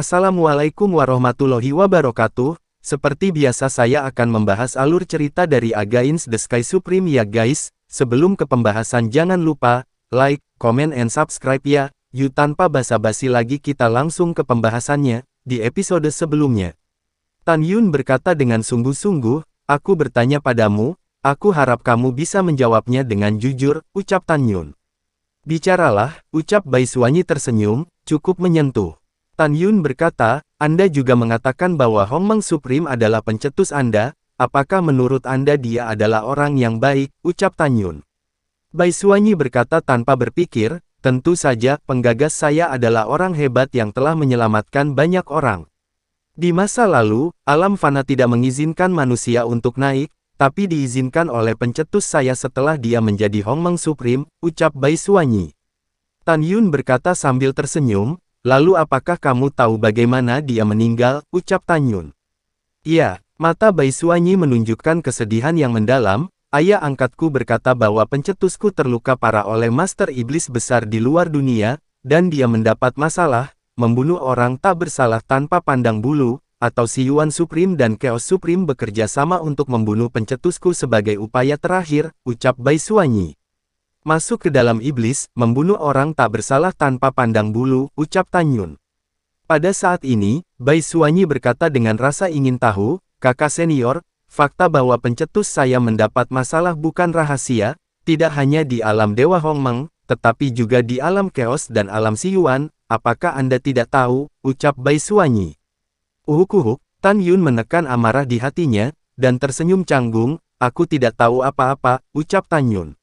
Assalamualaikum warahmatullahi wabarakatuh. Seperti biasa saya akan membahas alur cerita dari Against the Sky Supreme ya guys. Sebelum ke pembahasan jangan lupa, like, comment and subscribe ya. Yuk tanpa basa-basi lagi kita langsung ke pembahasannya, di episode sebelumnya. Tan Yun berkata dengan sungguh-sungguh, aku bertanya padamu, aku harap kamu bisa menjawabnya dengan jujur, ucap Tan Yun. Bicaralah, ucap Bai Suanyi tersenyum, cukup menyentuh. Tan Yun berkata, Anda juga mengatakan bahwa Hongmeng Supreme adalah pencetus Anda, apakah menurut Anda dia adalah orang yang baik, ucap Tan Yun. Bai Suanyi berkata tanpa berpikir, tentu saja, penggagas saya adalah orang hebat yang telah menyelamatkan banyak orang. Di masa lalu, alam fana tidak mengizinkan manusia untuk naik, tapi diizinkan oleh pencetus saya setelah dia menjadi Hongmeng Supreme, ucap Bai Suanyi. Tan Yun berkata sambil tersenyum, lalu apakah kamu tahu bagaimana dia meninggal, ucap Tan Yun. Iya, mata Bai Suanyi menunjukkan kesedihan yang mendalam, ayah angkatku berkata bahwa pencetusku terluka parah oleh Master Iblis besar di luar dunia, dan dia mendapat masalah, membunuh orang tak bersalah tanpa pandang bulu, atau si Yuan Supreme dan Chaos Supreme bekerja sama untuk membunuh pencetusku sebagai upaya terakhir, ucap Bai Suanyi. Masuk ke dalam iblis, membunuh orang tak bersalah tanpa pandang bulu, ucap Tan Yun. Pada saat ini, Bai Suanyi berkata dengan rasa ingin tahu, kakak senior, fakta bahwa pencetus saya mendapat masalah bukan rahasia, tidak hanya di alam Dewa Hongmeng, tetapi juga di alam Chaos dan alam Si Yuan, apakah Anda tidak tahu, ucap Bai Suanyi. Uhuk-uhuk, Tan Yun menekan amarah di hatinya, dan tersenyum canggung, aku tidak tahu apa-apa, ucap Tan Yun.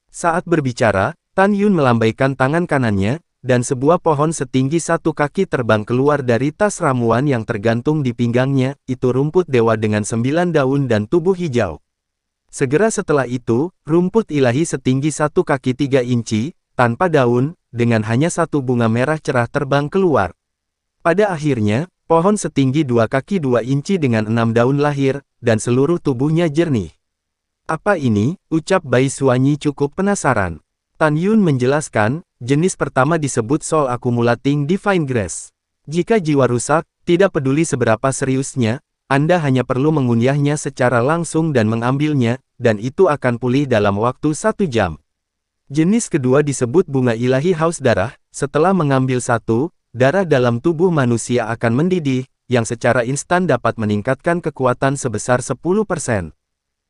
Saat berbicara, Tan Yun melambaikan tangan kanannya, dan sebuah pohon setinggi 1 kaki terbang keluar dari tas ramuan yang tergantung di pinggangnya, itu rumput dewa dengan 9 daun dan tubuh hijau. Segera setelah itu, rumput ilahi setinggi 1 kaki 3 inci, tanpa daun, dengan hanya 1 bunga merah cerah terbang keluar. Pada akhirnya, pohon setinggi 2 kaki 2 inci dengan 6 daun lahir, dan seluruh tubuhnya jernih. Apa ini? Ucap Bai Suanyi cukup penasaran. Tan Yun menjelaskan, jenis pertama disebut Soul Accumulating Divine Grace. Jika jiwa rusak, tidak peduli seberapa seriusnya, Anda hanya perlu mengunyahnya secara langsung dan mengambilnya, dan itu akan pulih dalam waktu 1 jam. Jenis kedua disebut Bunga Ilahi Haus Darah, setelah mengambil satu, darah dalam tubuh manusia akan mendidih, yang secara instan dapat meningkatkan kekuatan sebesar 10%.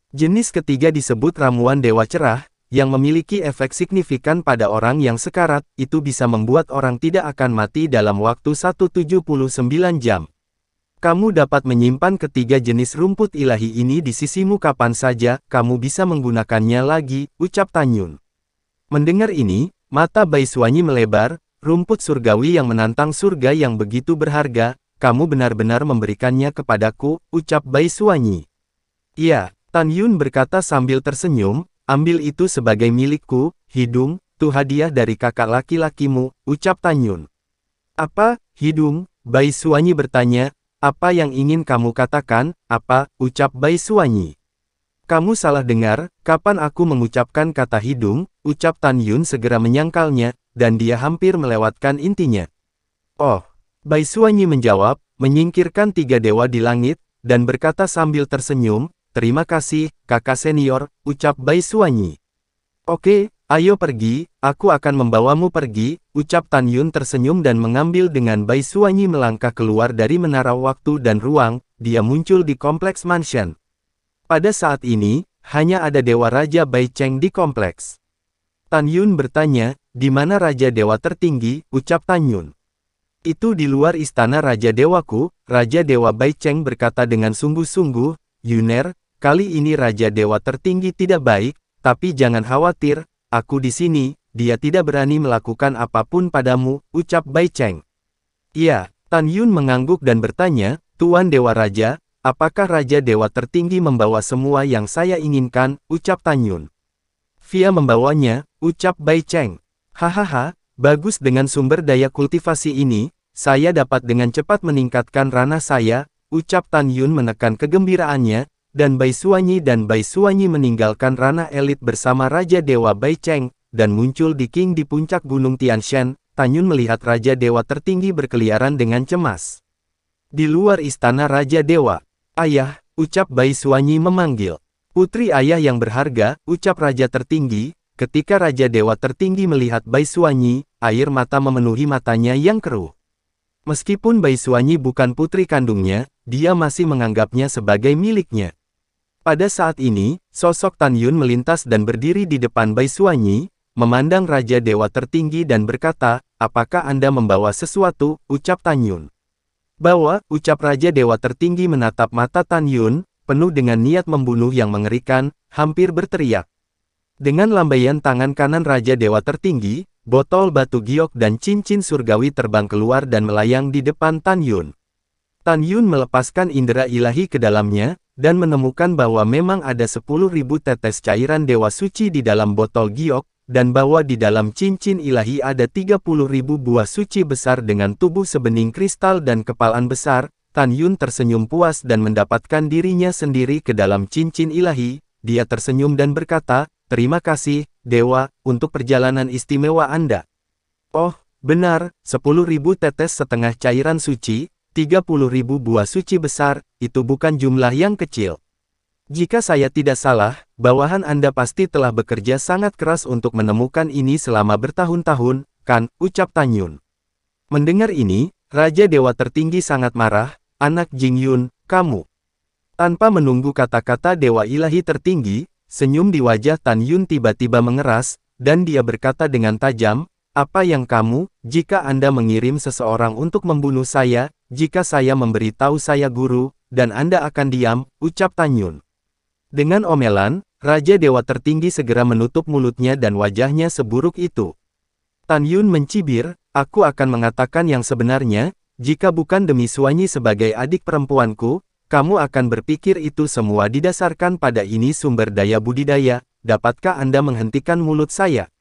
Jenis ketiga disebut Ramuan Dewa Cerah, yang memiliki efek signifikan pada orang yang sekarat, itu bisa membuat orang tidak akan mati dalam waktu 179 jam. Kamu dapat menyimpan ketiga jenis rumput ilahi ini di sisimu kapan saja, kamu bisa menggunakannya lagi, ucap Tan Yun. Mendengar ini, mata Bai Suanyi melebar, rumput surgawi yang menantang surga yang begitu berharga, kamu benar-benar memberikannya kepadaku, ucap Bai Suanyi. Iya. Tan Yun berkata sambil tersenyum, ambil itu sebagai milikku, hidung, tuh hadiah dari kakak laki-lakimu, ucap Tan Yun. Apa, hidung? Bai Suanyi bertanya, apa yang ingin kamu katakan, apa, ucap Bai Suanyi. Kamu salah dengar, kapan aku mengucapkan kata hidung, ucap Tan Yun segera menyangkalnya, dan dia hampir melewatkan intinya. Oh, Bai Suanyi menjawab, menyingkirkan 3 dewa di langit, dan berkata sambil tersenyum, terima kasih, kakak senior, ucap Bai Suanyi. Oke, ayo pergi, aku akan membawamu pergi, ucap Tan Yun tersenyum dan mengambil dengan Bai Suanyi melangkah keluar dari menara waktu dan ruang, dia muncul di kompleks mansion. Pada saat ini, hanya ada Dewa Raja Bai Cheng di kompleks. Tan Yun bertanya, di mana Raja Dewa tertinggi, ucap Tan Yun. Itu di luar istana Raja Dewaku, Raja Dewa Bai Cheng berkata dengan sungguh-sungguh, Yuner, kali ini Raja Dewa tertinggi tidak baik, tapi jangan khawatir, aku di sini, dia tidak berani melakukan apapun padamu, ucap Bai Cheng. Iya, Tan Yun mengangguk dan bertanya, Tuan Dewa Raja, apakah Raja Dewa tertinggi membawa semua yang saya inginkan, ucap Tan Yun. Via membawanya, ucap Bai Cheng. Hahaha, bagus dengan sumber daya kultivasi ini, saya dapat dengan cepat meningkatkan ranah saya, ucap Tan Yun menekan kegembiraannya, dan Bai Suanyi meninggalkan ranah elit bersama Raja Dewa Bai Cheng, dan muncul di King di puncak Gunung Tianshan, Tanyun melihat Raja Dewa tertinggi berkeliaran dengan cemas. Di luar istana Raja Dewa, "Ayah," ucap Bai Suanyi memanggil. "Putri ayah yang berharga," ucap Raja tertinggi. Ketika Raja Dewa tertinggi melihat Bai Suanyi, air mata memenuhi matanya yang keruh. Meskipun Bai Suanyi bukan putri kandungnya, dia masih menganggapnya sebagai miliknya. Pada saat ini, sosok Tan Yun melintas dan berdiri di depan Bai Suanyi, memandang Raja Dewa tertinggi dan berkata, "Apakah Anda membawa sesuatu?" ucap Tan Yun. "Bawa," ucap Raja Dewa tertinggi menatap mata Tan Yun, penuh dengan niat membunuh yang mengerikan, hampir berteriak. Dengan lambaian tangan kanan Raja Dewa tertinggi, botol batu giok dan cincin surgawi terbang keluar dan melayang di depan Tan Yun. Tan Yun melepaskan indera ilahi ke dalamnya, dan menemukan bahwa memang ada 10.000 tetes cairan dewa suci di dalam botol giok, dan bahwa di dalam cincin ilahi ada 30.000 buah suci besar dengan tubuh sebening kristal dan kepalan besar. Tan Yun tersenyum puas dan mendapatkan dirinya sendiri ke dalam cincin ilahi. Dia tersenyum dan berkata, "Terima kasih, Dewa, untuk perjalanan istimewa Anda." "Oh, benar, 10.000 tetes setengah cairan suci, 30.000 buah suci besar, itu bukan jumlah yang kecil. Jika saya tidak salah, bawahan Anda pasti telah bekerja sangat keras untuk menemukan ini selama bertahun-tahun, kan?" ucap Tan Yun. Mendengar ini, Raja Dewa tertinggi sangat marah. "Anak Jing Yun, kamu." Tanpa menunggu kata-kata Dewa Ilahi tertinggi, senyum di wajah Tan Yun tiba-tiba mengeras, dan dia berkata dengan tajam, "Apa yang kamu, jika Anda mengirim seseorang untuk membunuh saya, jika saya memberitahu saya guru, dan Anda akan diam," ucap Tan Yun. Dengan omelan, Raja Dewa tertinggi segera menutup mulutnya dan wajahnya seburuk itu. Tan Yun mencibir, "Aku akan mengatakan yang sebenarnya, jika bukan demi Suanyi sebagai adik perempuanku, kamu akan berpikir itu semua didasarkan pada ini sumber daya budidaya, dapatkah Anda menghentikan mulut saya?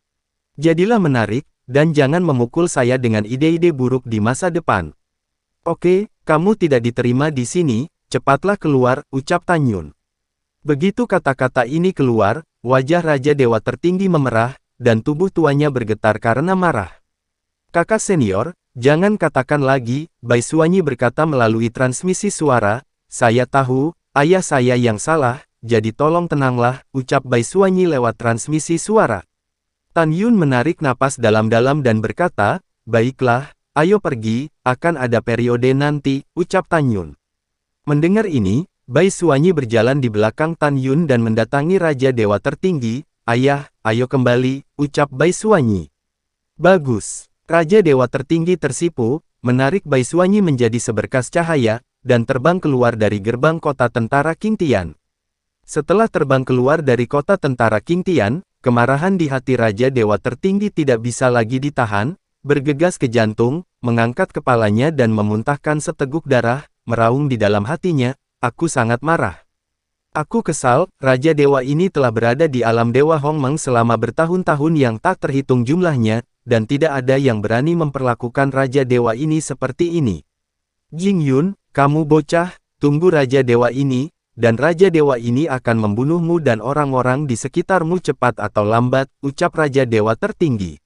Jadilah menarik, dan jangan memukul saya dengan ide-ide buruk di masa depan." "Oke, kamu tidak diterima di sini, cepatlah keluar," ucap Tan Yun. Begitu kata-kata ini keluar, wajah Raja Dewa tertinggi memerah, dan tubuh tuanya bergetar karena marah. "Kakak senior, jangan katakan lagi," Bai Suanyi berkata melalui transmisi suara, "Saya tahu, ayah saya yang salah, jadi tolong tenanglah," ucap Bai Suanyi lewat transmisi suara. Tan Yun menarik napas dalam-dalam dan berkata, "Baiklah, ayo pergi, akan ada periode nanti," ucap Tan Yun. Mendengar ini, Bai Suanyi berjalan di belakang Tan Yun dan mendatangi Raja Dewa tertinggi. "Ayah, ayo kembali," ucap Bai Suanyi. "Bagus." Raja Dewa tertinggi tersipu, menarik Bai Suanyi menjadi seberkas cahaya, dan terbang keluar dari gerbang kota tentara Qing Tian. Setelah terbang keluar dari kota tentara Qing Tian, kemarahan di hati Raja Dewa tertinggi tidak bisa lagi ditahan, bergegas ke jantung, mengangkat kepalanya dan memuntahkan seteguk darah, meraung di dalam hatinya, "Aku sangat marah. Aku kesal, Raja Dewa ini telah berada di alam Dewa Hongmeng selama bertahun-tahun yang tak terhitung jumlahnya, dan tidak ada yang berani memperlakukan Raja Dewa ini seperti ini. Jing Yun, kamu bocah, tunggu Raja Dewa ini, dan Raja Dewa ini akan membunuhmu dan orang-orang di sekitarmu cepat atau lambat," ucap Raja Dewa tertinggi.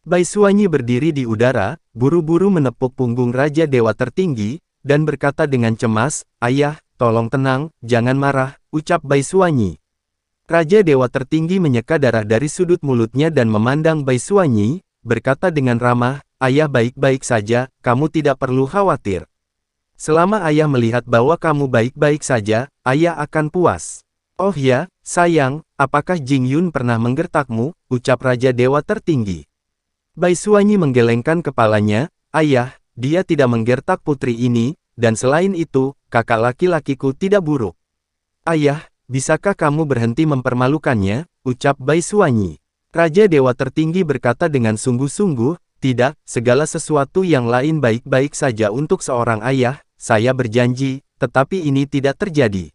Bai Suanyi berdiri di udara, buru-buru menepuk punggung Raja Dewa tertinggi, dan berkata dengan cemas, "Ayah, tolong tenang, jangan marah," ucap Bai Suanyi. Raja Dewa tertinggi menyeka darah dari sudut mulutnya dan memandang Bai Suanyi, berkata dengan ramah, "Ayah baik-baik saja, kamu tidak perlu khawatir. Selama ayah melihat bahwa kamu baik-baik saja, ayah akan puas." "Oh ya, sayang, apakah Jing Yun pernah menggertakmu?" ucap Raja Dewa tertinggi. Bai Suanyi menggelengkan kepalanya, "Ayah, dia tidak menggertak putri ini, dan selain itu, kakak laki-lakiku tidak buruk." "Ayah, bisakah kamu berhenti mempermalukannya?" ucap Bai Suanyi. Raja Dewa tertinggi berkata dengan sungguh-sungguh, "Tidak, segala sesuatu yang lain baik-baik saja untuk seorang ayah, saya berjanji, tetapi ini tidak terjadi."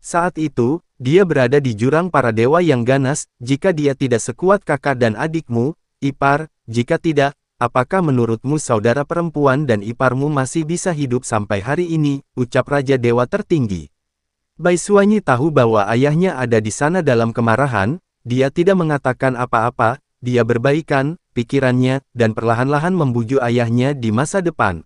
Saat itu, dia berada di jurang para dewa yang ganas. "Jika dia tidak sekuat kakak dan adikmu, ipar, jika tidak, apakah menurutmu saudara perempuan dan iparmu masih bisa hidup sampai hari ini?" ucap Raja Dewa tertinggi. Bai Suanyi tahu bahwa ayahnya ada di sana dalam kemarahan. Dia tidak mengatakan apa-apa, dia berbaikan, pikirannya, dan perlahan-lahan membujuk ayahnya di masa depan.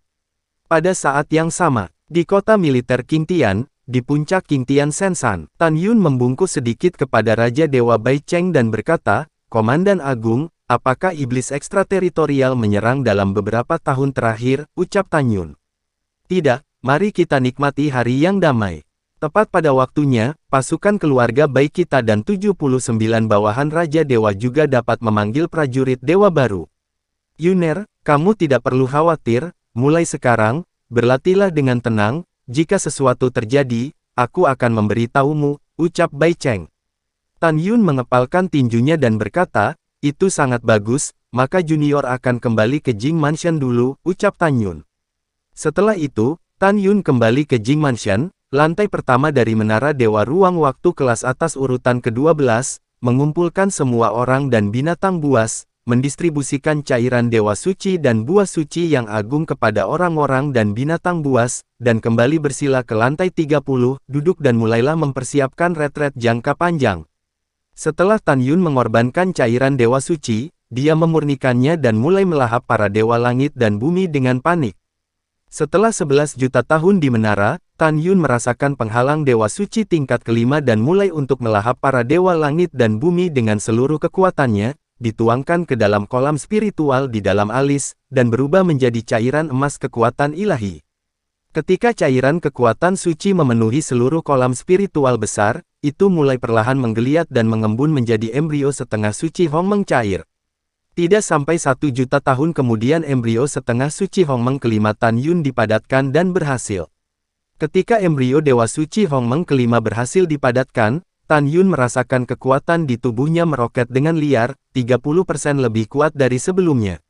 Pada saat yang sama, di kota militer Qingtian, di puncak Qingtian Sensan, Tan Yun membungkuk sedikit kepada Raja Dewa Bai Cheng dan berkata, "Komandan Agung, apakah iblis ekstrateritorial menyerang dalam beberapa tahun terakhir?" ucap Tan Yun. "Tidak, mari kita nikmati hari yang damai." Tepat pada waktunya, pasukan keluarga baik kita dan 79 bawahan Raja Dewa juga dapat memanggil prajurit Dewa baru. "Yuner, kamu tidak perlu khawatir, mulai sekarang, berlatihlah dengan tenang, jika sesuatu terjadi, aku akan memberitahumu," ucap Bai Cheng. Tan Yun mengepalkan tinjunya dan berkata, "Itu sangat bagus, maka junior akan kembali ke Jing Mansion dulu," ucap Tan Yun. Setelah itu, Tan Yun kembali ke Jing Mansion, lantai pertama dari Menara Dewa Ruang Waktu kelas atas urutan ke-12, mengumpulkan semua orang dan binatang buas, mendistribusikan cairan Dewa Suci dan Buah Suci yang agung kepada orang-orang dan binatang buas, dan kembali bersila ke lantai 30, duduk dan mulailah mempersiapkan retret jangka panjang. Setelah Tan Yun mengorbankan cairan Dewa Suci, dia memurnikannya dan mulai melahap para Dewa Langit dan Bumi dengan panik. Setelah 11 juta tahun di menara, Tan Yun merasakan penghalang Dewa Suci tingkat kelima dan mulai untuk melahap para Dewa Langit dan Bumi dengan seluruh kekuatannya, dituangkan ke dalam kolam spiritual di dalam alis, dan berubah menjadi cairan emas kekuatan ilahi. Ketika cairan kekuatan suci memenuhi seluruh kolam spiritual besar, itu mulai perlahan menggeliat dan mengembun menjadi embrio setengah suci Hongmeng cair. Tidak sampai 1 juta tahun kemudian embrio setengah suci Hongmeng kelima Tan Yun dipadatkan dan berhasil. Ketika embrio Dewa Suci Hongmeng kelima berhasil dipadatkan, Tan Yun merasakan kekuatan di tubuhnya meroket dengan liar, 30% lebih kuat dari sebelumnya.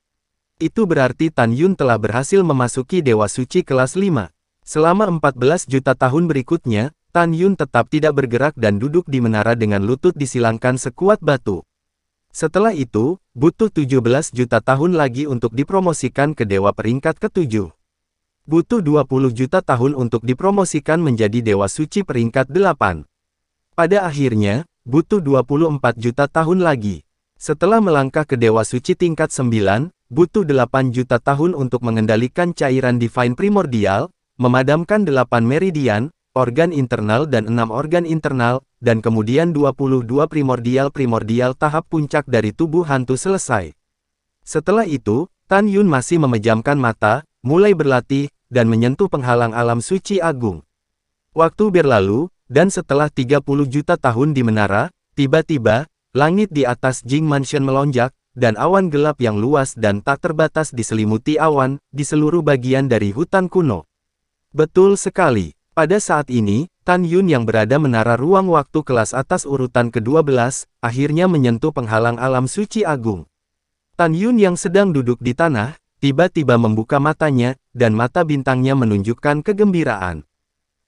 Itu berarti Tan Yun telah berhasil memasuki Dewa Suci kelas 5. Selama 14 juta tahun berikutnya, Tan Yun tetap tidak bergerak dan duduk di menara dengan lutut disilangkan sekuat batu. Setelah itu, butuh 17 juta tahun lagi untuk dipromosikan ke Dewa peringkat ke-7. Butuh 20 juta tahun untuk dipromosikan menjadi Dewa Suci peringkat 8. Pada akhirnya, butuh 24 juta tahun lagi. Setelah melangkah ke Dewa Suci tingkat 9, butuh 8 juta tahun untuk mengendalikan cairan Divine Primordial, memadamkan 8 meridian, organ internal dan 6 organ internal, dan kemudian 22 primordial tahap puncak dari tubuh hantu selesai. Setelah itu, Tan Yun masih memejamkan mata, mulai berlatih, dan menyentuh penghalang alam suci agung. Waktu berlalu, dan setelah 30 juta tahun di menara, tiba-tiba, langit di atas Jing Mansion melonjak, dan awan gelap yang luas dan tak terbatas diselimuti awan, di seluruh bagian dari hutan kuno. Betul sekali, pada saat ini, Tan Yun yang berada menara ruang waktu kelas atas urutan ke-12, akhirnya menyentuh penghalang alam suci agung. Tan Yun yang sedang duduk di tanah, tiba-tiba membuka matanya, dan mata bintangnya menunjukkan kegembiraan.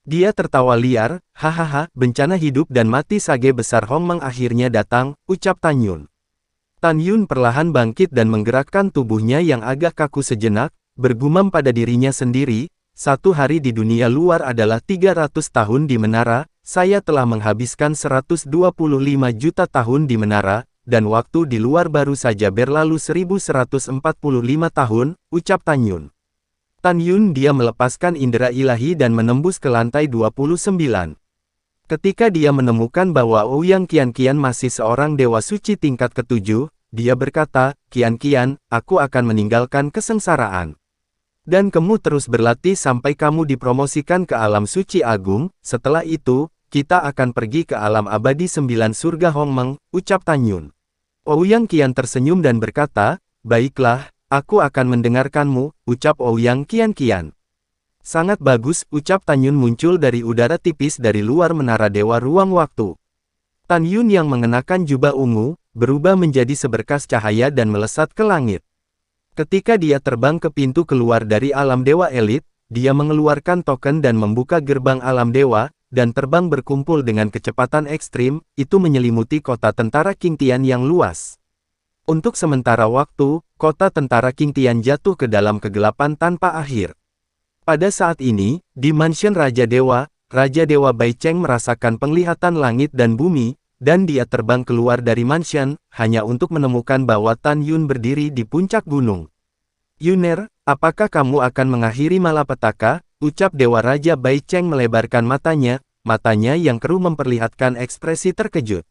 Dia tertawa liar, "Hahaha, bencana hidup dan mati sage besar Hongmeng akhirnya datang," ucap Tan Yun. Tan Yun perlahan bangkit dan menggerakkan tubuhnya yang agak kaku sejenak, bergumam pada dirinya sendiri, "Satu hari di dunia luar adalah 300 tahun di menara, saya telah menghabiskan 125 juta tahun di menara, dan waktu di luar baru saja berlalu 1145 tahun, ucap Tan Yun. Tan Yun dia melepaskan indera ilahi dan menembus ke lantai 29. Ketika dia menemukan bahwa Ouyang Qian-Qian masih seorang dewa suci tingkat ke-7, dia berkata, "Qian-Qian, aku akan meninggalkan kesengsaraan. Dan kamu terus berlatih sampai kamu dipromosikan ke alam suci agung, setelah itu, kita akan pergi ke alam abadi 9 surga Hongmeng," ucap Tan Yun. Ouyang Qian tersenyum dan berkata, "Baiklah, aku akan mendengarkanmu," ucap Ouyang Qian-Qian. "Sangat bagus," ucap Tan Yun muncul dari udara tipis dari luar menara Dewa Ruang Waktu. Tan Yun yang mengenakan jubah ungu, berubah menjadi seberkas cahaya dan melesat ke langit. Ketika dia terbang ke pintu keluar dari alam Dewa Elit, dia mengeluarkan token dan membuka gerbang alam Dewa, dan terbang berkumpul dengan kecepatan ekstrim, itu menyelimuti kota tentara Qingtian yang luas. Untuk sementara waktu, kota tentara Qingtian jatuh ke dalam kegelapan tanpa akhir. Pada saat ini, di mansion Raja Dewa Bai Cheng merasakan penglihatan langit dan bumi, dan dia terbang keluar dari mansion, hanya untuk menemukan bahwa Tan Yun berdiri di puncak gunung. "Yuner, apakah kamu akan mengakhiri malapetaka?" ucap Dewa Raja Bai Cheng melebarkan matanya yang keruh memperlihatkan ekspresi terkejut.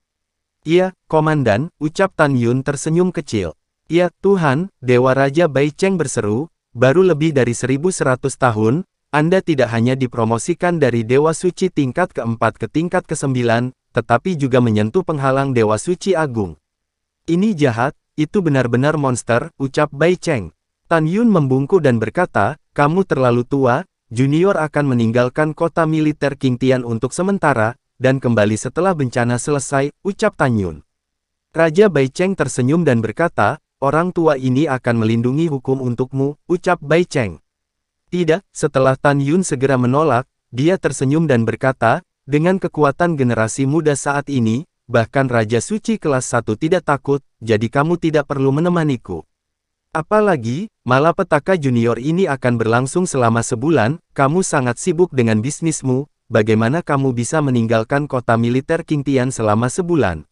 "Iya, Komandan," ucap Tan Yun tersenyum kecil. "Ya, Tuhan," Dewa Raja Bai Cheng berseru, "baru lebih dari 1100 tahun, Anda tidak hanya dipromosikan dari Dewa Suci tingkat keempat ke tingkat ke-9, tetapi juga menyentuh penghalang Dewa Suci Agung. Ini jahat, itu benar-benar monster," ucap Bai Cheng. Tan Yun membungkuk dan berkata, "Kamu terlalu tua, Junior akan meninggalkan kota militer King Tian untuk sementara, dan kembali setelah bencana selesai," ucap Tan Yun. Raja Bai Cheng tersenyum dan berkata, "Orang tua ini akan melindungi hukum untukmu," ucap Bai Cheng. "Tidak," setelah Tan Yun segera menolak, dia tersenyum dan berkata, "Dengan kekuatan generasi muda saat ini, bahkan Raja Suci kelas 1 tidak takut, jadi kamu tidak perlu menemaniku. Apalagi, malapetaka junior ini akan berlangsung selama sebulan, kamu sangat sibuk dengan bisnismu, bagaimana kamu bisa meninggalkan kota militer King Tian selama sebulan?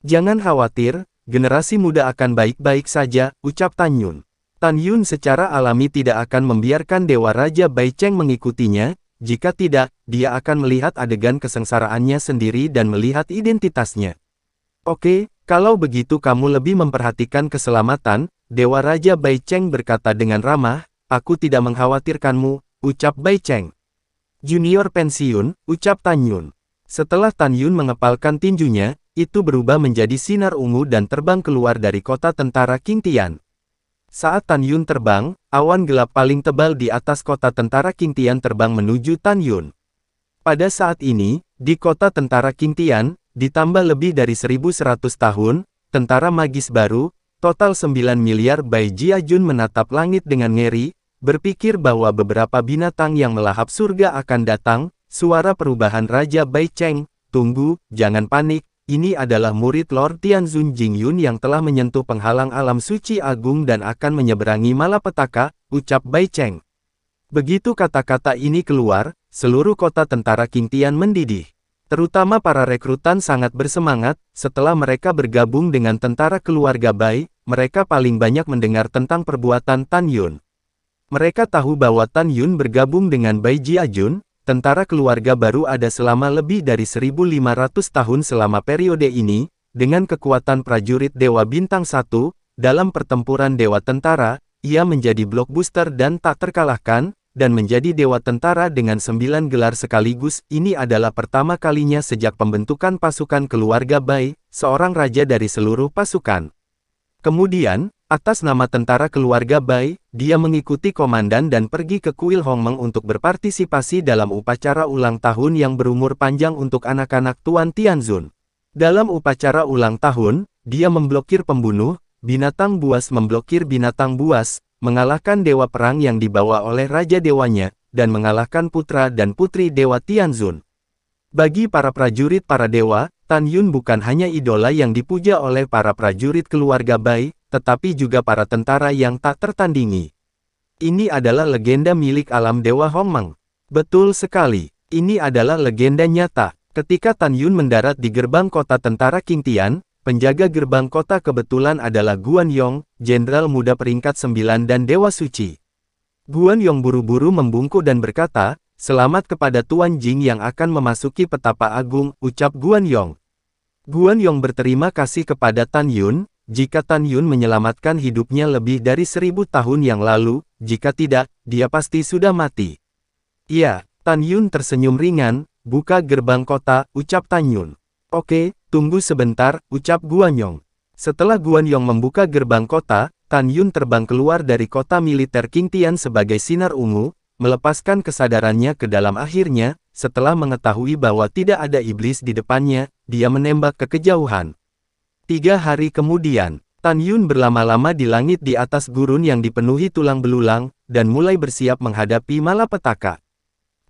Jangan khawatir, generasi muda akan baik-baik saja," ucap Tan Yun. Tan Yun secara alami tidak akan membiarkan Dewa Raja Bai Cheng mengikutinya, jika tidak, dia akan melihat adegan kesengsaraannya sendiri dan melihat identitasnya. "Oke, kalau begitu kamu lebih memperhatikan keselamatan," Dewa Raja Bai Cheng berkata dengan ramah, "Aku tidak mengkhawatirkanmu," ucap Bai Cheng. "Junior pensiun," ucap Tan Yun. Setelah Tan Yun mengepalkan tinjunya, itu berubah menjadi sinar ungu dan terbang keluar dari kota tentara King Tian. Saat Tan Yun terbang, awan gelap paling tebal di atas kota tentara King Tian terbang menuju Tan Yun. Pada saat ini, di kota tentara King Tian, ditambah lebih dari 1100 tahun, tentara magis baru, total 9 miliar Bai Jiajun menatap langit dengan ngeri, berpikir bahwa beberapa binatang yang melahap surga akan datang. Suara perubahan Raja Bai Cheng, "Tunggu, jangan panik. Ini adalah murid Lord Tianzun Jingyun yang telah menyentuh penghalang alam suci agung dan akan menyeberangi malapetaka," ucap Bai Cheng. Begitu kata-kata ini keluar, seluruh kota tentara King Tian mendidih. Terutama para rekrutan sangat bersemangat, setelah mereka bergabung dengan tentara keluarga Bai, mereka paling banyak mendengar tentang perbuatan Tan Yun. Mereka tahu bahwa Tan Yun bergabung dengan Bai Jiajun. Tentara keluarga baru ada selama lebih dari 1500 tahun. Selama periode ini, dengan kekuatan prajurit Dewa Bintang 1, dalam pertempuran Dewa Tentara, ia menjadi blockbuster dan tak terkalahkan, dan menjadi Dewa Tentara dengan 9 gelar sekaligus. Ini adalah pertama kalinya sejak pembentukan pasukan keluarga Bai, seorang raja dari seluruh pasukan. Kemudian, atas nama tentara keluarga Bai, dia mengikuti komandan dan pergi ke kuil Hongmeng untuk berpartisipasi dalam upacara ulang tahun yang berumur panjang untuk anak-anak Tuan Tianzun. Dalam upacara ulang tahun, dia memblokir pembunuh, binatang buas memblokir binatang buas, mengalahkan dewa perang yang dibawa oleh raja dewanya, dan mengalahkan putra dan putri Dewa Tianzun. Bagi para prajurit para dewa, Tan Yun bukan hanya idola yang dipuja oleh para prajurit keluarga Bai, tetapi juga para tentara yang tak tertandingi. Ini adalah legenda milik alam Dewa Hongmeng. Betul sekali, ini adalah legenda nyata. Ketika Tan Yun mendarat di gerbang kota tentara King Tian, penjaga gerbang kota kebetulan adalah Guan Yong, jenderal muda peringkat 9 dan Dewa Suci. Guan Yong buru-buru membungkuk dan berkata, "Selamat kepada Tuan Jing yang akan memasuki petapa agung," ucap Guan Yong. Guan Yong berterima kasih kepada Tan Yun, jika Tan Yun menyelamatkan hidupnya lebih dari 1000 tahun yang lalu, jika tidak, dia pasti sudah mati. "Iya," Tan Yun tersenyum ringan, "buka gerbang kota," ucap Tan Yun. "Oke, tunggu sebentar," ucap Guan Yong. Setelah Guan Yong membuka gerbang kota, Tan Yun terbang keluar dari kota militer King Tian sebagai sinar ungu, melepaskan kesadarannya ke dalam. Akhirnya, setelah mengetahui bahwa tidak ada iblis di depannya, dia menembak ke kejauhan. 3 hari kemudian, Tan Yun berlama-lama di langit di atas gurun yang dipenuhi tulang belulang, dan mulai bersiap menghadapi malapetaka.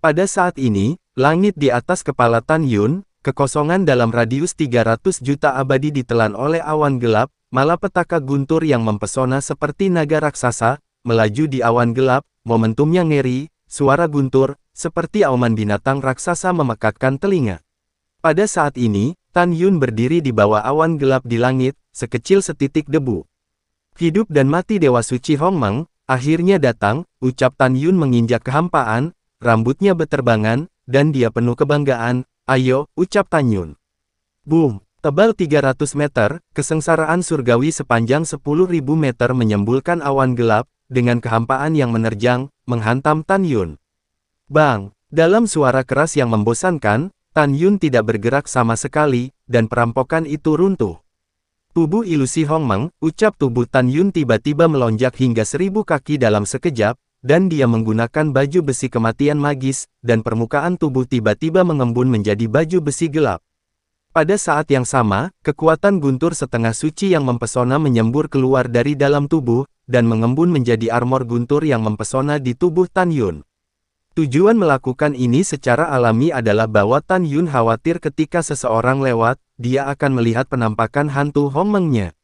Pada saat ini, langit di atas kepala Tan Yun, kekosongan dalam radius 300 juta abadi ditelan oleh awan gelap, malapetaka guntur yang mempesona seperti naga raksasa, melaju di awan gelap, momentumnya ngeri, suara guntur, seperti auman binatang raksasa memekakkan telinga. Pada saat ini, Tan Yun berdiri di bawah awan gelap di langit, sekecil setitik debu. Hidup dan mati Dewa Suci Hongmeng, akhirnya datang, ucap Tan Yun menginjak kehampaan, rambutnya beterbangan, dan dia penuh kebanggaan. Ayo, ucap Tan Yun. Boom! Tebal 300 meter, kesengsaraan surgawi sepanjang 10.000 meter menyembulkan awan gelap, dengan kehampaan yang menerjang, menghantam Tan Yun. Bang! Dalam suara keras yang membosankan, Tan Yun tidak bergerak sama sekali, dan perampokan itu runtuh. Tubuh ilusi Hongmeng, ucap tubuh Tan Yun tiba-tiba melonjak hingga 1000 kaki dalam sekejap, dan dia menggunakan baju besi kematian magis, dan permukaan tubuh tiba-tiba mengembun menjadi baju besi gelap. Pada saat yang sama, kekuatan guntur setengah suci yang mempesona menyembur keluar dari dalam tubuh, dan mengembun menjadi armor guntur yang mempesona di tubuh Tan Yun. Tujuan melakukan ini secara alami adalah bahwa Tan Yun khawatir ketika seseorang lewat, dia akan melihat penampakan hantu Hongmeng-nya.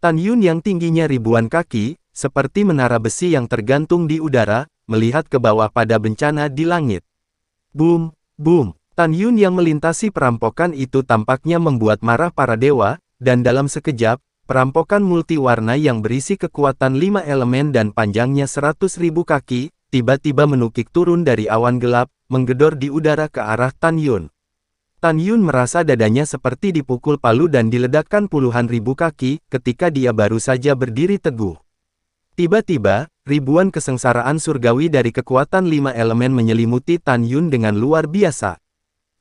Tan Yun yang tingginya ribuan kaki, seperti menara besi yang tergantung di udara, melihat ke bawah pada bencana di langit. Boom, boom. Tan Yun yang melintasi perampokan itu tampaknya membuat marah para dewa, dan dalam sekejap, perampokan multiwarna yang berisi kekuatan 5 elemen dan panjangnya 100.000 kaki, tiba-tiba menukik turun dari awan gelap, menggedor di udara ke arah Tan Yun. Tan Yun merasa dadanya seperti dipukul palu dan diledakkan puluhan ribu kaki, ketika dia baru saja berdiri teguh. Tiba-tiba, ribuan kesengsaraan surgawi dari kekuatan 5 elemen menyelimuti Tan Yun dengan luar biasa.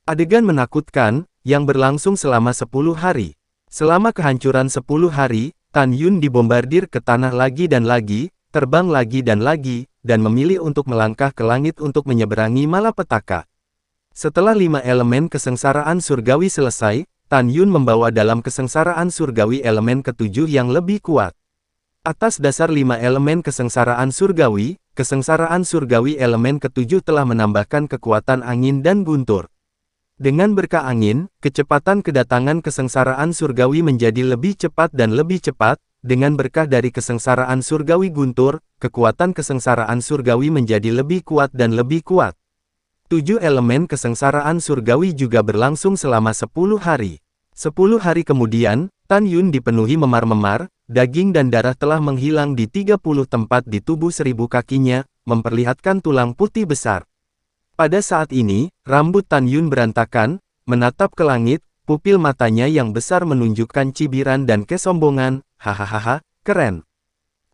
Adegan menakutkan, yang berlangsung selama 10 hari. Selama kehancuran 10 hari, Tan Yun dibombardir ke tanah lagi dan lagi, terbang lagi dan lagi, dan memilih untuk melangkah ke langit untuk menyeberangi malapetaka. Setelah 5 elemen kesengsaraan surgawi selesai, Tan Yun membawa dalam kesengsaraan surgawi elemen ketujuh yang lebih kuat. Atas dasar 5 elemen kesengsaraan surgawi elemen ketujuh telah menambahkan kekuatan angin dan guntur. Dengan berkah angin, kecepatan kedatangan kesengsaraan surgawi menjadi lebih cepat dan lebih cepat. Dengan berkah dari kesengsaraan surgawi guntur, kekuatan kesengsaraan surgawi menjadi lebih kuat dan lebih kuat. 7 elemen kesengsaraan surgawi juga berlangsung selama 10 hari. 10 hari kemudian, Tan Yun dipenuhi memar-memar, daging dan darah telah menghilang di 30 tempat di tubuh 1000 kakinya, memperlihatkan tulang putih besar. Pada saat ini, rambut Tan Yun berantakan, menatap ke langit, pupil matanya yang besar menunjukkan cibiran dan kesombongan. Hahaha, keren.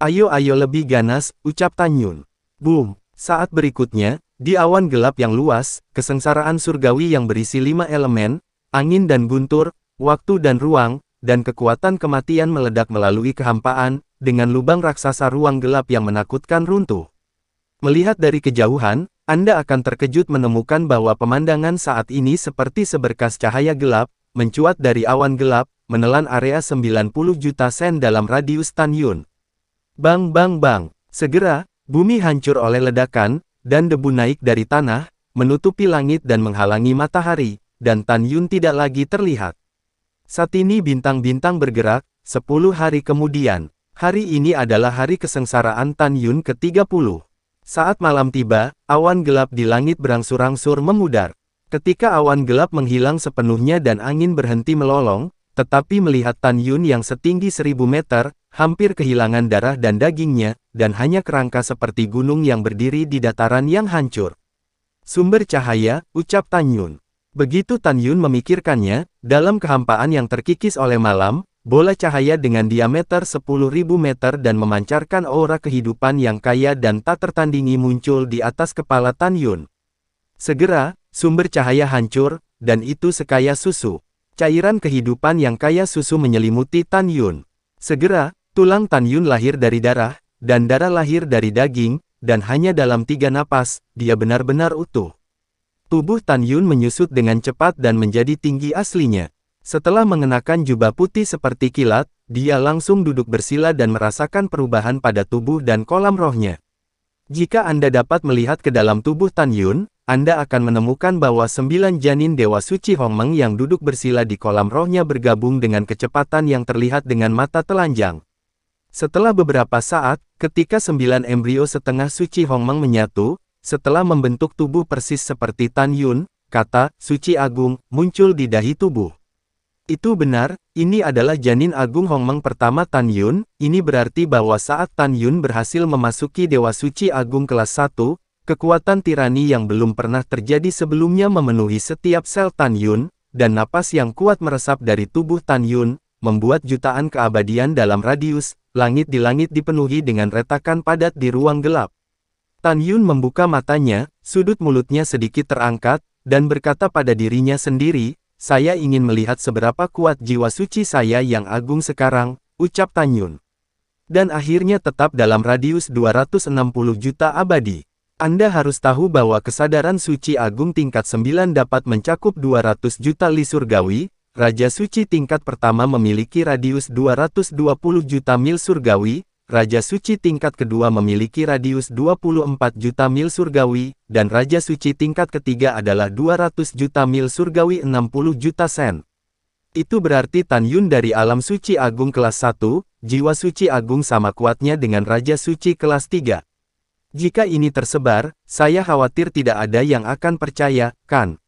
Ayo lebih ganas, ucap Tan Yun. Boom. Saat berikutnya, di awan gelap yang luas, kesengsaraan surgawi yang berisi 5 elemen, angin dan guntur, waktu dan ruang, dan kekuatan kematian meledak melalui kehampaan, dengan lubang raksasa ruang gelap yang menakutkan runtuh. Melihat dari kejauhan, Anda akan terkejut menemukan bahwa pemandangan saat ini seperti seberkas cahaya gelap, mencuat dari awan gelap, menelan area 90 juta sen dalam radius Tan Yun. Bang bang bang. Segera, bumi hancur oleh ledakan, dan debu naik dari tanah, menutupi langit dan menghalangi matahari, dan Tan Yun tidak lagi terlihat. Saat ini bintang-bintang bergerak. 10 hari kemudian. Hari ini adalah hari kesengsaraan Tan Yun ke-30. Saat malam tiba, awan gelap di langit berangsur-angsur memudar. Ketika awan gelap menghilang sepenuhnya dan angin berhenti melolong, tetapi melihat Tan Yun yang setinggi 1000 meter, hampir kehilangan darah dan dagingnya, dan hanya kerangka seperti gunung yang berdiri di dataran yang hancur. Sumber cahaya, ucap Tan Yun. Begitu Tan Yun memikirkannya, dalam kehampaan yang terkikis oleh malam, bola cahaya dengan diameter 10.000 meter dan memancarkan aura kehidupan yang kaya dan tak tertandingi muncul di atas kepala Tan Yun. Segera, sumber cahaya hancur, dan itu sekaya susu. Cairan kehidupan yang kaya susu menyelimuti Tan Yun. Segera, tulang Tan Yun lahir dari darah, dan darah lahir dari daging, dan hanya dalam 3 napas, dia benar-benar utuh. Tubuh Tan Yun menyusut dengan cepat dan menjadi tinggi aslinya. Setelah mengenakan jubah putih seperti kilat, dia langsung duduk bersila dan merasakan perubahan pada tubuh dan kolam rohnya. Jika Anda dapat melihat ke dalam tubuh Tan Yun, Anda akan menemukan bahwa 9 janin Dewa Suci Hongmeng yang duduk bersila di kolam rohnya bergabung dengan kecepatan yang terlihat dengan mata telanjang. Setelah beberapa saat, ketika 9 embrio setengah suci Hongmeng menyatu, setelah membentuk tubuh persis seperti Tan Yun, kata "Suci Agung" muncul di dahi tubuh. Itu benar, ini adalah janin agung Hongmeng pertama Tan Yun, ini berarti bahwa saat Tan Yun berhasil memasuki Dewa Suci Agung kelas 1, kekuatan tirani yang belum pernah terjadi sebelumnya memenuhi setiap sel Tan Yun, dan napas yang kuat meresap dari tubuh Tan Yun, membuat jutaan keabadian dalam radius, langit di langit dipenuhi dengan retakan padat di ruang gelap. Tan Yun membuka matanya, sudut mulutnya sedikit terangkat, dan berkata pada dirinya sendiri, "Saya ingin melihat seberapa kuat jiwa suci saya yang agung sekarang," ucap Tan Yun. Dan akhirnya tetap dalam radius 260 juta abadi. Anda harus tahu bahwa kesadaran suci agung tingkat 9 dapat mencakup 200 juta li surgawi. Raja suci tingkat pertama memiliki radius 220 juta mil surgawi. Raja suci tingkat kedua memiliki radius 24 juta mil surgawi, dan Raja suci tingkat ketiga adalah 200 juta mil surgawi 60 juta sen. Itu berarti Tan Yun dari alam suci agung kelas 1, jiwa suci agung sama kuatnya dengan Raja suci kelas 3. Jika ini tersebar, saya khawatir tidak ada yang akan percaya, kan?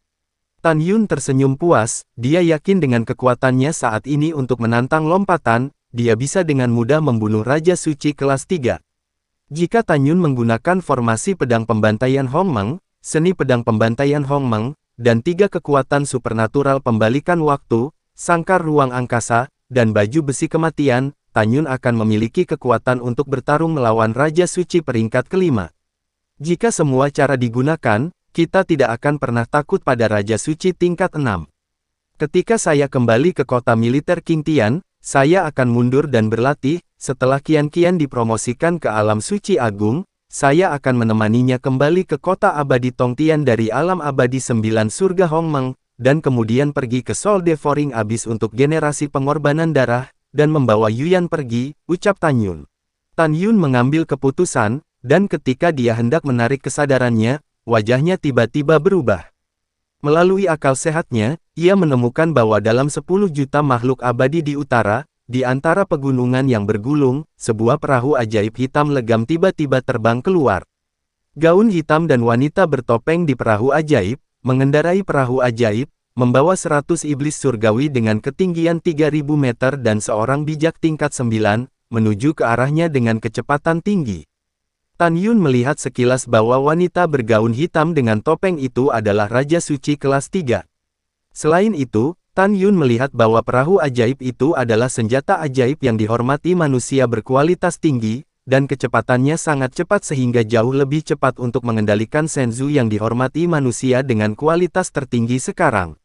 Tan Yun tersenyum puas, dia yakin dengan kekuatannya saat ini untuk menantang lompatan, dia bisa dengan mudah membunuh Raja Suci kelas 3. Jika Tan Yun menggunakan formasi pedang pembantaian Hongmeng, seni pedang pembantaian Hongmeng, dan 3 kekuatan supernatural pembalikan waktu, sangkar ruang angkasa, dan baju besi kematian, Tan Yun akan memiliki kekuatan untuk bertarung melawan Raja Suci peringkat kelima. Jika semua cara digunakan, kita tidak akan pernah takut pada Raja Suci tingkat 6. Ketika saya kembali ke kota militer King Tian, saya akan mundur dan berlatih. Setelah Qian Qian dipromosikan ke alam suci agung, saya akan menemaninya kembali ke kota abadi Tongtian dari alam abadi 9 surga Hongmeng, dan kemudian pergi ke Sol Devouring Abyss untuk generasi pengorbanan darah, dan membawa Yuyan pergi, ucap Tan Yun. Tan Yun mengambil keputusan, dan ketika dia hendak menarik kesadarannya, wajahnya tiba-tiba berubah. Melalui akal sehatnya, ia menemukan bahwa dalam 10 juta makhluk abadi di utara, di antara pegunungan yang bergulung, sebuah perahu ajaib hitam legam tiba-tiba terbang keluar. Gaun hitam dan wanita bertopeng di perahu ajaib, mengendarai perahu ajaib, membawa 100 iblis surgawi dengan ketinggian 3000 meter dan seorang bijak tingkat 9, menuju ke arahnya dengan kecepatan tinggi. Tan Yun melihat sekilas bahwa wanita bergaun hitam dengan topeng itu adalah Raja Suci kelas 3. Selain itu, Tan Yun melihat bahwa perahu ajaib itu adalah senjata ajaib yang dihormati manusia berkualitas tinggi, dan kecepatannya sangat cepat sehingga jauh lebih cepat untuk mengendalikan Senzu yang dihormati manusia dengan kualitas tertinggi sekarang.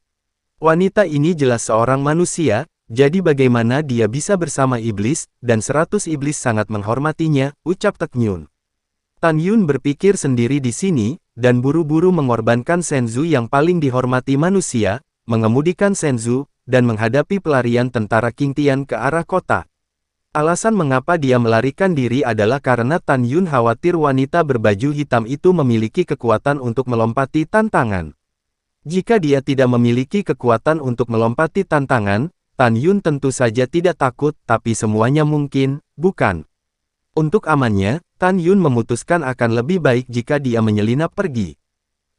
Wanita ini jelas seorang manusia, jadi bagaimana dia bisa bersama iblis, dan 100 iblis sangat menghormatinya, ucap Tek Nyun. Tan Yun berpikir sendiri di sini, dan buru-buru mengorbankan Senzu yang paling dihormati manusia, mengemudikan Senzu, dan menghadapi pelarian tentara King Tian ke arah kota. Alasan mengapa dia melarikan diri adalah karena Tan Yun khawatir wanita berbaju hitam itu memiliki kekuatan untuk melompati tantangan. Jika dia tidak memiliki kekuatan untuk melompati tantangan, Tan Yun tentu saja tidak takut, tapi semuanya mungkin, bukan? Untuk amannya, Tan Yun memutuskan akan lebih baik jika dia menyelinap pergi.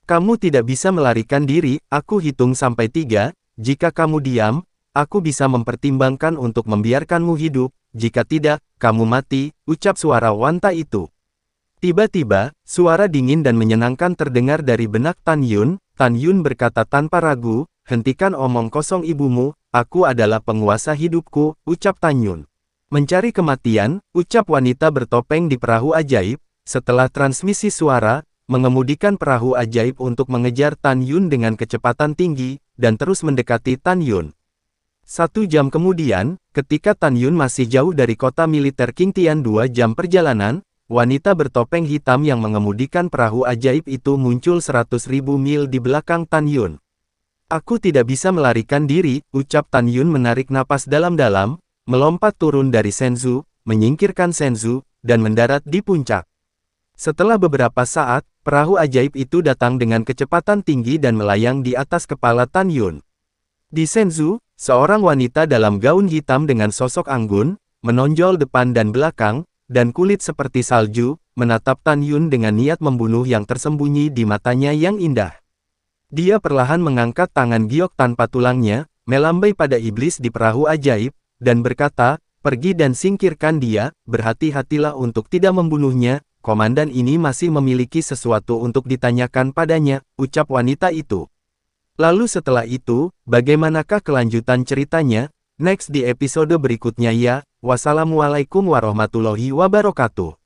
Kamu tidak bisa melarikan diri, aku hitung sampai 3, jika kamu diam, aku bisa mempertimbangkan untuk membiarkanmu hidup, jika tidak, kamu mati, ucap suara wanita itu. Tiba-tiba, suara dingin dan menyenangkan terdengar dari benak Tan Yun berkata tanpa ragu, hentikan omong kosong ibumu, aku adalah penguasa hidupku, ucap Tan Yun. Mencari kematian, ucap wanita bertopeng di perahu ajaib, setelah transmisi suara, mengemudikan perahu ajaib untuk mengejar Tan Yun dengan kecepatan tinggi, dan terus mendekati Tan Yun. 1 jam kemudian, ketika Tan Yun masih jauh dari kota militer King Tian 2 jam perjalanan, wanita bertopeng hitam yang mengemudikan perahu ajaib itu muncul 100.000 mil di belakang Tan Yun. Aku tidak bisa melarikan diri, ucap Tan Yun menarik napas dalam-dalam, melompat turun dari Senzu, menyingkirkan Senzu, dan mendarat di puncak. Setelah beberapa saat, perahu ajaib itu datang dengan kecepatan tinggi dan melayang di atas kepala Tan Yun. Di Senzu, seorang wanita dalam gaun hitam dengan sosok anggun, menonjol depan dan belakang, dan kulit seperti salju, menatap Tan Yun dengan niat membunuh yang tersembunyi di matanya yang indah. Dia perlahan mengangkat tangan giok tanpa tulangnya, melambai pada iblis di perahu ajaib, dan berkata, "Pergi dan singkirkan dia, berhati-hatilah untuk tidak membunuhnya, komandan ini masih memiliki sesuatu untuk ditanyakan padanya," ucap wanita itu. Lalu setelah itu, bagaimanakah kelanjutan ceritanya? Next di episode berikutnya ya. Wassalamualaikum warahmatullahi wabarakatuh.